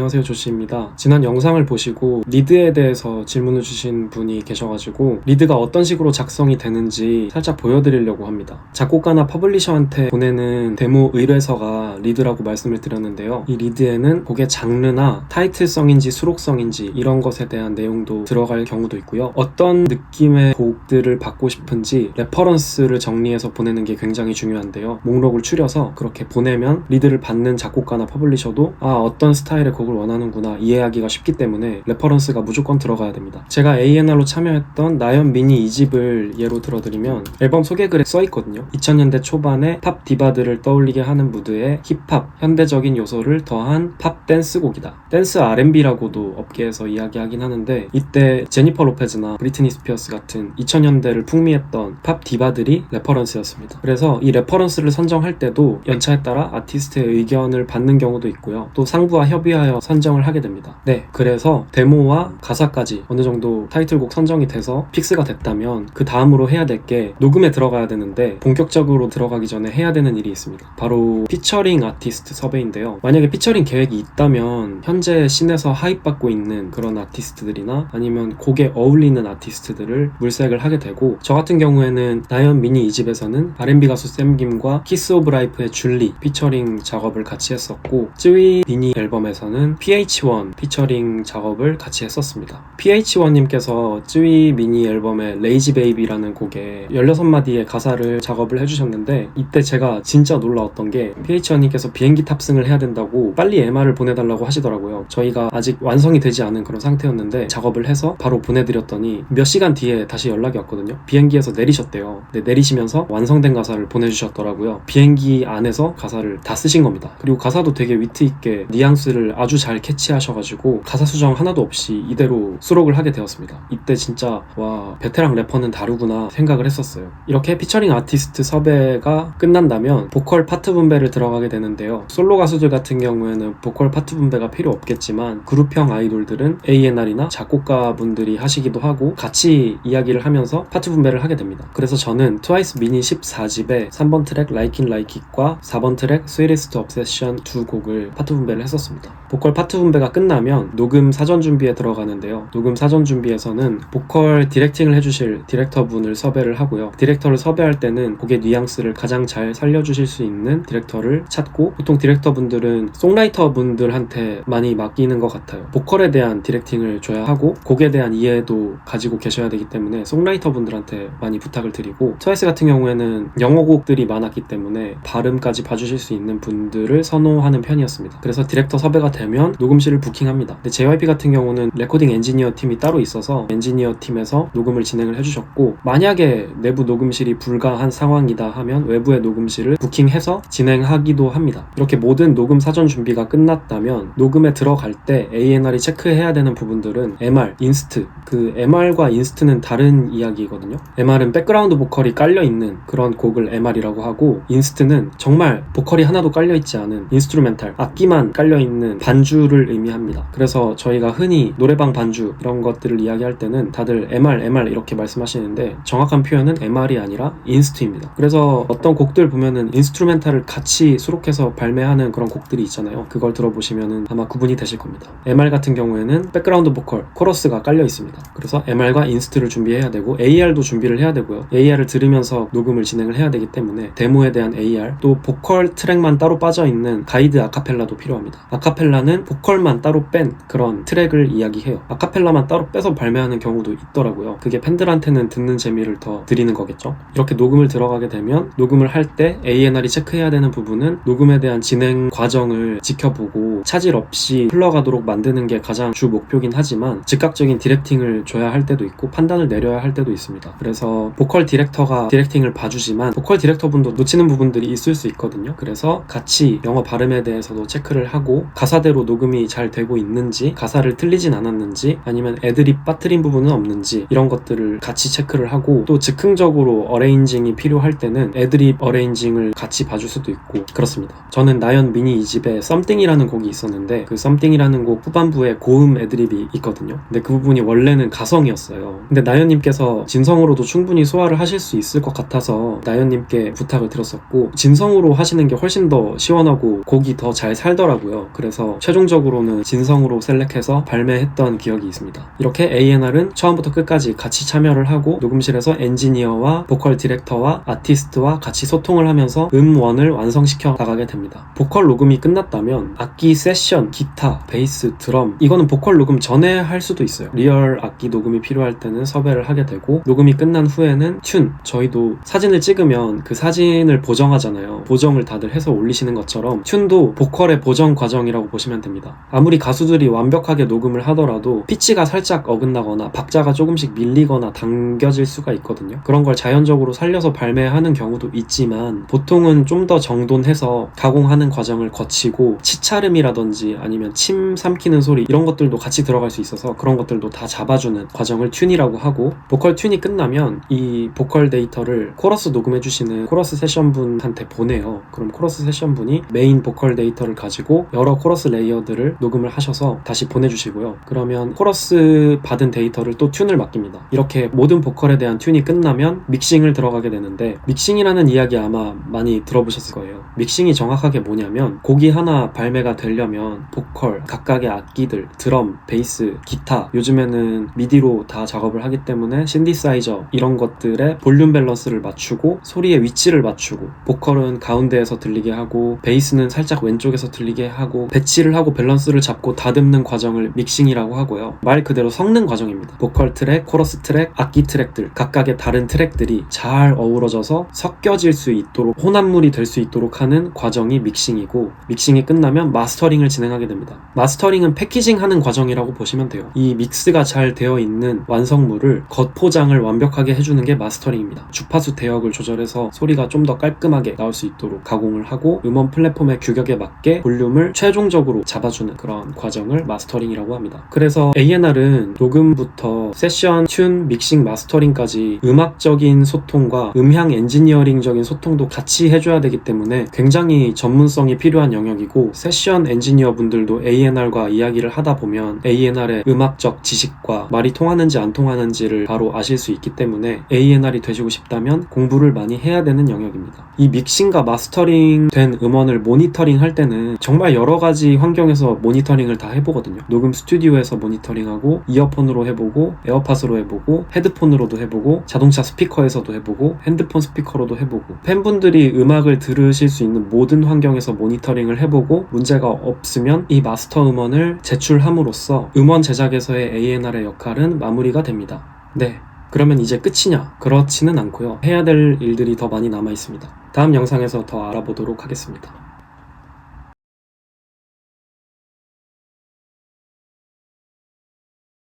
안녕하세요, 조시입니다. 지난 영상을 보시고 리드에 대해서 질문을 주신 분이 계셔가지고 리드가 어떤 식으로 작성이 되는지 살짝 보여드리려고 합니다. 작곡가나 퍼블리셔한테 보내는 데모 의뢰서가 리드라고 말씀을 드렸는데요. 이 리드에는 곡의 장르나 타이틀성인지 수록성인지 이런 것에 대한 내용도 들어갈 경우도 있고요. 어떤 느낌의 곡들을 받고 싶은지 레퍼런스를 정리해서 보내는 게 굉장히 중요한데요. 목록을 추려서 그렇게 보내면 리드를 받는 작곡가나 퍼블리셔도 어떤 스타일의 곡을 원하는구나 이해하기가 쉽기 때문에 레퍼런스가 무조건 들어가야 됩니다. 제가 A&R로 참여했던 나연 미니 2집을 예로 들어드리면 앨범 소개글에 써있거든요. 2000년대 초반에 팝 디바들을 떠올리게 하는 무드에 힙합, 현대적인 요소를 더한 팝 댄스곡이다. 댄스 R&B라고도 업계에서 이야기하긴 하는데 이때 제니퍼 로페즈나 브리트니 스피어스 같은 2000년대를 풍미했던 팝 디바들이 레퍼런스였습니다. 그래서 이 레퍼런스를 선정할 때도 연차에 따라 아티스트의 의견을 받는 경우도 있고요. 또 상부와 협의하여 선정을 하게 됩니다. 그래서 데모와 가사까지 어느 정도 타이틀곡 선정이 돼서 픽스가 됐다면 그 다음으로 해야 될 게 녹음에 들어가야 되는데 본격적으로 들어가기 전에 해야 되는 일이 있습니다. 바로 피처링 아티스트 섭외인데요. 만약에 피처링 계획이 있다면 현재 씬에서 하입받고 있는 그런 아티스트들이나 아니면 곡에 어울리는 아티스트들을 물색을 하게 되고, 저 같은 경우에는 나연 미니 2집에서는 R&B 가수 샘김과 키스 오브 라이프의 줄리 피처링 작업을 같이 했었고, 쯔위 미니 앨범에서는 PH1 피처링 작업을 같이 했었습니다. PH1님께서 쯔위 미니 앨범의 레이지 베이비라는 곡에 16마디의 가사를 작업을 해주셨는데, 이때 제가 진짜 놀라웠던 게 PH1님께서 비행기 탑승을 해야 된다고 빨리 MR을 보내달라고 하시더라고요. 저희가 아직 완성이 되지 않은 그런 상태였는데 작업을 해서 바로 보내드렸더니 몇 시간 뒤에 다시 연락이 왔거든요. 비행기에서 내리셨대요. 내리시면서 완성된 가사를 보내주셨더라고요. 비행기 안에서 가사를 다 쓰신 겁니다. 그리고 가사도 되게 위트 있게 뉘앙스를 아주 잘 캐치하셔가지고 가사 수정 하나도 없이 이대로 수록을 하게 되었습니다. 이때 진짜 와, 베테랑 래퍼는 다르구나 생각을 했었어요. 이렇게 피처링 아티스트 섭외가 끝난다면 보컬 파트 분배를 들어가게 되는데요. 솔로 가수들 같은 경우에는 보컬 파트 분배가 필요 없겠지만 그룹형 아이돌들은 A&R이나 작곡가분들이 하시기도 하고 같이 이야기를 하면서 파트 분배를 하게 됩니다. 그래서 저는 트와이스 미니 14집에 3번 트랙 Like It Like It과 4번 트랙 Sweetest Obsession 두 곡을 파트 분배를 했었습니다. 보컬 파트 분배가 끝나면 녹음 사전 준비에 들어가는데요. 녹음 사전 준비에서는 보컬 디렉팅을 해주실 디렉터분을 섭외를 하고요. 디렉터를 섭외할 때는 곡의 뉘앙스를 가장 잘 살려주실 수 있는 디렉터를 찾고, 보통 디렉터분들은 송라이터 분들한테 많이 맡기는 것 같아요. 보컬에 대한 디렉팅을 줘야 하고 곡에 대한 이해도 가지고 계셔야 되기 때문에 송라이터 분들한테 많이 부탁을 드리고, 트와이스 같은 경우에는 영어곡들이 많았기 때문에 발음까지 봐주실 수 있는 분들을 선호하는 편이었습니다. 그래서 디렉터 섭외가 되면 녹음실을 부킹합니다. 근데 JYP 같은 경우는 레코딩 엔지니어 팀이 따로 있어서 엔지니어 팀에서 녹음을 진행을 해주셨고, 만약에 내부 녹음실이 불가한 상황이다 하면 외부의 녹음실을 부킹해서 진행하기도 합니다. 이렇게 모든 녹음 사전 준비가 끝났다면 녹음에 들어갈 때 A&R이 체크해야 되는 부분들은 MR, 인스트. 그 MR과 인스트는 다른 이야기거든요. MR은 백그라운드 보컬이 깔려있는 그런 곡을 MR이라고 하고, 인스트는 정말 보컬이 하나도 깔려있지 않은 인스트루멘탈, 악기만 깔려있는 반주를 의미합니다. 그래서 저희가 흔히 노래방 반주 이런 것들을 이야기할 때는 다들 MR 이렇게 말씀하시는데 정확한 표현은 MR이 아니라 인스트입니다. 그래서 어떤 곡들 보면은 인스트루멘탈을 같이 수록해서 발매하는 그런 곡들이 있잖아요. 그걸 들어보시면은 아마 구분이 되실 겁니다. MR 같은 경우에는 백그라운드 보컬, 코러스가 깔려 있습니다. 그래서 MR과 인스트를 준비해야 되고 AR도 준비를 해야 되고요. AR을 들으면서 녹음을 진행을 해야 되기 때문에 데모에 대한 AR, 또 보컬 트랙만 따로 빠져있는 가이드 아카펠라도 필요합니다. 아카펠라는 보컬만 따로 뺀 그런 트랙을 이야기해요. 아카펠라만 따로 빼서 발매하는 경우도 있더라고요. 그게 팬들한테는 듣는 재미를 더 드리는 거겠죠. 이렇게 녹음을 들어가게 되면 녹음을 할 때 A&R이 체크해야 되는 부분은 녹음에 대한 진행 과정을 지켜보고 차질 없이 흘러가도록 만드는 게 가장 주 목표긴 하지만 즉각적인 디렉팅을 줘야 할 때도 있고 판단을 내려야 할 때도 있습니다. 그래서 보컬 디렉터가 디렉팅을 봐주지만 보컬 디렉터분도 놓치는 부분들이 있을 수 있거든요. 그래서 같이 영어 발음에 대해서도 체크를 하고 가사대로 녹음이 잘 되고 있는지, 가사를 틀리진 않았는지, 아니면 애드립 빠뜨린 부분은 없는지 이런 것들을 같이 체크를 하고, 또 즉흥적으로 어레인징이 필요할 때는 애드립 어레인징을 같이 봐줄 수도 있고 그렇습니다. 저는 나연 미니 2집에 Something이라는 곡이 있었는데 그 Something이라는 곡 후반부에 고음 애드립이 있거든요. 근데 그 부분이 원래는 가성이었어요. 근데 나연님께서 진성으로도 충분히 소화를 하실 수 있을 것 같아서 나연님께 부탁을 드렸었고, 진성으로 하시는 게 훨씬 더 시원하고 곡이 더 잘 살더라고요. 그래서 최종 최종적으로는 진성으로 셀렉해서 발매했던 기억이 있습니다. 이렇게 A&R은 처음부터 끝까지 같이 참여를 하고 녹음실에서 엔지니어와 보컬 디렉터와 아티스트와 같이 소통을 하면서 음원을 완성시켜 나가게 됩니다. 보컬 녹음이 끝났다면 악기 세션, 기타, 베이스, 드럼 이거는 보컬 녹음 전에 할 수도 있어요. 리얼 악기 녹음이 필요할 때는 섭외를 하게 되고 녹음이 끝난 후에는 튠, 저희도 사진을 찍으면 그 사진을 보정하잖아요. 보정을 다들 해서 올리시는 것처럼 튠도 보컬의 보정 과정이라고 보시면 됩니다. 아무리 가수들이 완벽하게 녹음을 하더라도 피치가 살짝 어긋나거나 박자가 조금씩 밀리거나 당겨질 수가 있거든요. 그런 걸 자연적으로 살려서 발매하는 경우도 있지만 보통은 좀 더 정돈해서 가공하는 과정을 거치고 치차름이라든지 아니면 침 삼키는 소리 이런 것들도 같이 들어갈 수 있어서 그런 것들도 다 잡아주는 과정을 튠이라고 하고, 보컬 튠이 끝나면 이 보컬 데이터를 코러스 녹음해주시는 코러스 세션 분한테 보내요. 그럼 코러스 세션 분이 메인 보컬 데이터를 가지고 여러 코러스 레이어들을 녹음을 하셔서 다시 보내주시고요. 그러면 코러스 받은 데이터를 또 튠을 맡깁니다. 이렇게 모든 보컬에 대한 튠이 끝나면 믹싱을 들어가게 되는데, 믹싱이라는 이야기 아마 많이 들어보셨을 거예요. 믹싱이 정확하게 뭐냐면 곡이 하나 발매가 되려면 보컬, 각각의 악기들, 드럼, 베이스, 기타, 요즘에는 미디로 다 작업을 하기 때문에 신디사이저 이런 것들의 볼륨 밸런스를 맞추고 소리의 위치를 맞추고, 보컬은 가운데에서 들리게 하고 베이스는 살짝 왼쪽에서 들리게 하고 배치를 하고 밸런스를 잡고 다듬는 과정을 믹싱이라고 하고요. 말 그대로 섞는 과정입니다. 보컬 트랙, 코러스 트랙, 악기 트랙들 각각의 다른 트랙들이 잘 어우러져서 섞여질 수 있도록, 혼합물이 될 수 있도록 하는 과정이 믹싱이고, 믹싱이 끝나면 마스터링을 진행하게 됩니다. 마스터링은 패키징하는 과정이라고 보시면 돼요. 이 믹스가 잘 되어 있는 완성물을 겉포장을 완벽하게 해주는 게 마스터링입니다. 주파수 대역을 조절해서 소리가 좀 더 깔끔하게 나올 수 있도록 가공을 하고 음원 플랫폼의 규격에 맞게 볼륨을 최종적으로 잡아주는 그런 과정을 마스터링이라고 합니다. 그래서 A&R은 녹음부터 세션, 튠, 믹싱, 마스터링까지 음악적인 소통과 음향 엔지니어링적인 소통도 같이 해줘야 되기 때문에 굉장히 전문성이 필요한 영역이고, 세션 엔지니어 분들도 A&R과 이야기를 하다 보면 A&R의 음악적 지식과 말이 통하는지 안 통하는지를 바로 아실 수 있기 때문에 A&R이 되시고 싶다면 공부를 많이 해야 되는 영역입니다. 이 믹싱과 마스터링 된 음원을 모니터링 할 때는 정말 여러 가지 환경에서 모니터링을 다 해보거든요. 녹음 스튜디오에서 모니터링하고, 이어폰으로 해보고, 에어팟으로 해보고, 헤드폰으로도 해보고, 자동차 스피커에서도 해보고, 핸드폰 스피커로도 해보고, 팬분들이 음악을 들으실 수 있는 모든 환경에서 모니터링을 해보고 문제가 없으면 이 마스터 음원을 제출함으로써 음원 제작에서의 A&R의 역할은 마무리가 됩니다. 네, 그러면 이제 끝이냐? 그렇지는 않고요. 해야 될 일들이 더 많이 남아 있습니다. 다음 영상에서 더 알아보도록 하겠습니다.